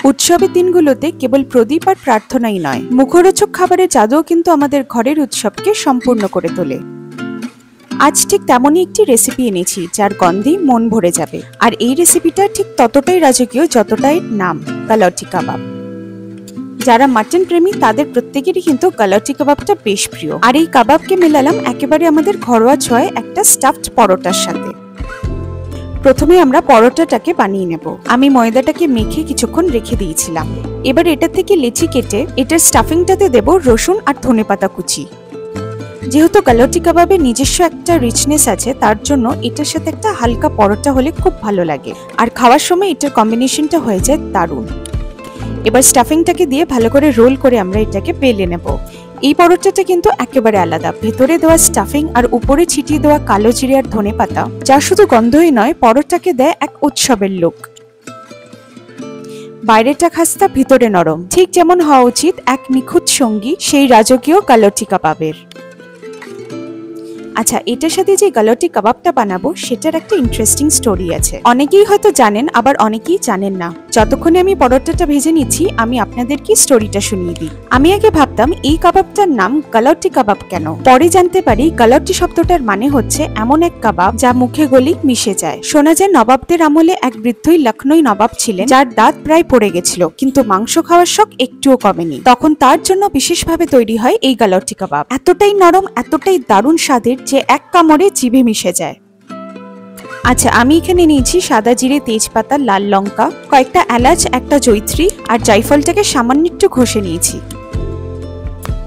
উৎসবের দিনগুলোতে কেবল প্রদীপ আর প্রার্থনাই নয়, মুখরোচক খাবারের জাদুও কিন্তু আমাদের ঘরের উৎসবকে সম্পূর্ণ করে তোলে। আজ ঠিক তেমনই একটি রেসিপি এনেছি যার গন্ধে মন ভরে যাবে। আর এই রেসিপিটা ঠিক ততটাই রাজকীয় যতটাই নাম, গালাউটি কাবাব। যারা মাটন প্রেমী তাদের প্রত্যেকেরই কিন্তু গালাউটি কাবাবটা বেশ প্রিয়। আর এই কাবাবকে মেলালাম একেবারে আমাদের ঘরোয়া ছোঁয়ায় একটা স্টাফড পরোটার সাথে। প্রথমে আমরা পরোটাটাকে বানিয়ে নেব। আমি ময়দাটাকে মেখে কিছুক্ষণ রেখে দিয়েছিলাম। এবার এটা থেকে লেচি কেটে এটার স্টাফিংটাতে দেব রসুন আর ধনেপাতা কুচি। যেহেতু গালাউটি কাবাবের নিজস্ব একটা রিচনেস আছে, তার জন্য এটার সাথে একটা হালকা পরোটা হলে খুব ভালো লাগে, আর খাওয়ার সময় এটার কম্বিনেশনটা হয়ে যায় দারুণ। এবার স্টাফিংটাকে দিয়ে ভালো করে রোল করে আমরা এটাকে বেলে নেব। এই পরোটাটা কিন্তু একেবারে আলাদা। ভেতরে দেওয়া স্টাফিং আর উপরে ছিটিয়ে দেওয়া কালো জিরে আর ধনেপাতা, যা শুধু গন্ধই নয়, পরোটাকে দেয় এক উৎসবের লুক। বাইরেটা খাস্তা, ভিতরে নরম, ঠিক যেমন হওয়া উচিত এক নিখুঁত সঙ্গী সেই রাজকীয় গালাউটি কাবাবের। আচ্ছা, এটার সাথে যে গালাউটি কাবাবটা বানাবো সেটার একটা ইন্টারেস্টিং স্টোরি আছে। অনেকেই হয়তো জানেন, আবার অনেকেই জানেন না। যতক্ষণে আমি পরোটাটা ভেজে নিচ্ছি, আমি আপনাদেরকে স্টোরিটা শুনিয়ে দিই। আমি আগে ভাবতাম এই কাবাবটার নাম গালাউটি কাবাব কেন। পরে জানতে পারি গালাউটি শব্দটার মানে হচ্ছে এমন এক কাবাব যা মুখে গলি মিশে যায়। শোনা যায় নবাবদের আমলে এক বৃদ্ধই লখনৌই নবাব ছিলেন, যার দাঁত প্রায় পড়ে গেছিল, কিন্তু মাংস খাওয়ার শখ একটুও কমেনি। তখন তার জন্য বিশেষভাবে তৈরি হয় এই গালাউটি কাবাব। এতটাই নরম, এতটাই দারুণ স্বাদের যে এক কামড়ে জিভে মিশে যায়। আচ্ছা, আমি এখানে নিয়েছি সাদা জিরে, তেজপাতা, লাল লঙ্কা, কয়েকটা এলাচ, একটা জয়িত্রী আর জায়ফলটাকে সামান্য একটু ঘষে নিয়েছি।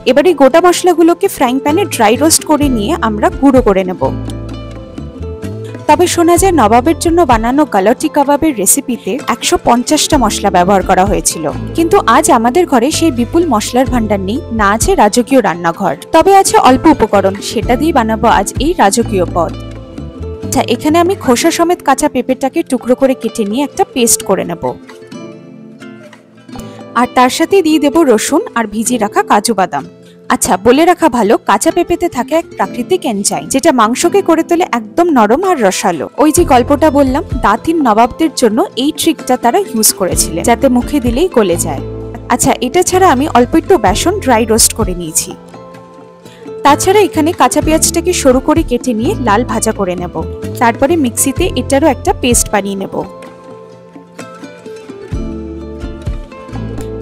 এবারে গোটা মশলাগুলোকে ফ্রাইং প্যানে ড্রাই রোস্ট করে নিয়ে আমরা গুঁড়ো করে নেব। তবে শোনা যায় নবাবের জন্য বানানো গালাউটি কাবাবের রেসিপিতে 150টা মশলা ব্যবহার করা হয়েছিল, কিন্তু আজ আমাদের ঘরে সেই বিপুল মশলার ভান্ডার নেই, না আছে রাজকীয় রান্নাঘর। তবে আছে অল্প উপকরণ, সেটা দিয়ে বানাবো আজ এই রাজকীয় পদ। আচ্ছা, এখানে আমি খোসা সমেত কাঁচা পেঁপেটাকে টুকরো করে কেটে নিয়ে একটা পেস্ট করে নেব। আর তার সাথে দিয়ে দেব রসুন আর ভিজিয়ে রাখা কাজু বাদাম। আচ্ছা, বলে রাখা ভালো, কাঁচা পেঁপেতে থাকে এক প্রাকৃতিক এনজাইম যেটা মাংসকে করে তোলে একদম নরম আর রসালো। ওই যে গল্পটা বললাম, দাঁতিন নবাবদের জন্য এই ট্রিকটা তারা ইউজ করেছিলেন, যাতে মুখে দিলেই গলে যায়। আচ্ছা, এটা ছাড়া আমি অল্প একটু বেসন ড্রাই রোস্ট করে নিয়েছি। তাছাড়া এখানে কাঁচা পেঁয়াজটাকে সরু করে কেটে নিয়ে লাল ভাজা করে নেব। তারপরে মিক্সিতে এটারও একটা পেস্ট বানিয়ে নেব।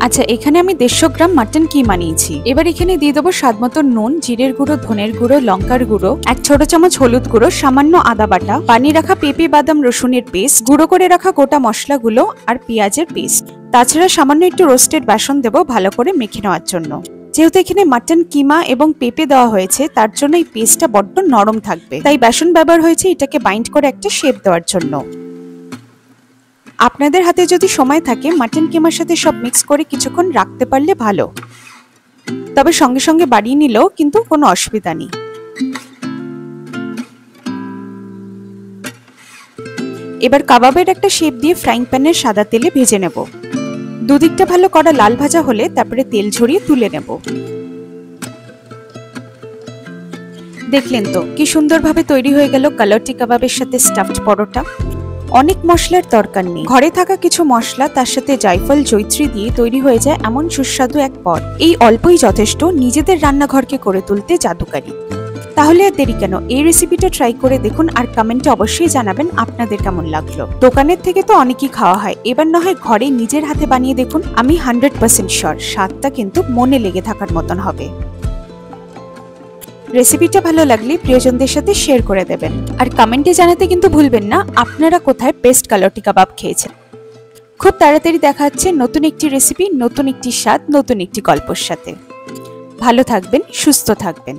আচ্ছা, এখানে আমি 150 গ্রাম মাটন কিমা নিয়েছি। এবার এখানে দিয়ে দেবো স্বাদ মতো নুন, জিরের গুঁড়ো, ধনের গুঁড়ো, লঙ্কার গুঁড়ো, 1 ছোট চামচ হলুদ গুঁড়ো, সামান্য আদা বাটা, বানিয়ে রাখা পেঁপে, বাদাম, রসুনের পেস্ট, গুঁড়ো করে রাখা গোটা মশলাগুলো আর পেঁয়াজের পেস্ট। তাছাড়া সামান্য একটু রোস্টেড বেসন দেবো ভালো করে মেখে নেওয়ার জন্য। যেহেতু এখানে মাটন কিমা এবং পেঁপে দেওয়া হয়েছে, তার জন্য এই পেস্টটা বড্ড নরম থাকবে, তাই বেসন ব্যবহার হয়েছে এটাকে বাইন্ড করে একটা শেপ দেওয়ার জন্য। আপনাদের হাতে যদি সময় থাকে মাটন কিমার সাথে সব মিক্স করে কিছুক্ষণ রাখতে পারলে ভালো, তবে সঙ্গে সঙ্গে বাড়িয়ে নিলেও কিন্তু কোনো অসুবিধা নেই। এবার কাবাবের একটা শেপ দিয়ে ফ্রাইং প্যানের সাদা তেলে ভেজে নেব। দুদিকটা ভালো করা লাল ভাজা হলে তারপরে তেল ঝরিয়ে তুলে নেব। দেখলেন তো কি সুন্দরভাবে তৈরি হয়ে গেল গালাউটি কাবাবের সাথে স্টাফড পরোটা। অনেক মশলার দরকার নেই, ঘরে থাকা কিছু মশলা তার সাথে জায়ফল, জয়িত্রী দিয়ে তৈরি হয়ে যায় এমন সুস্বাদু এক পদ। এই অল্পই যথেষ্ট নিজেদের রান্নাঘরকে করে তুলতে জাদুকারী। তাহলে আর দেরি কেন, এই রেসিপিটা ট্রাই করে দেখুন আর কমেন্টে অবশ্যই জানাবেন আপনাদের কেমন লাগলো। দোকানের থেকে তো অনেকই খাওয়া হয়, এবার না হয় ঘরে নিজের হাতে বানিয়ে দেখুন। আমি 100% শিওর স্বাদটা কিন্তু মনে লেগে থাকার মতন হবে। রেসিপিটা ভালো লাগলে প্রিয়জনদের সাথে শেয়ার করে দেবেন, আর কমেন্টে জানাতে কিন্তু ভুলবেন না আপনারা কোথায় বেস্ট গালাউটি কাবাব খেয়েছেন। খুব তাড়াতাড়ি দেখা হচ্ছে নতুন একটি রেসিপি, নতুন একটি স্বাদ, নতুন একটি গল্পের সাথে। ভালো থাকবেন, সুস্থ থাকবেন।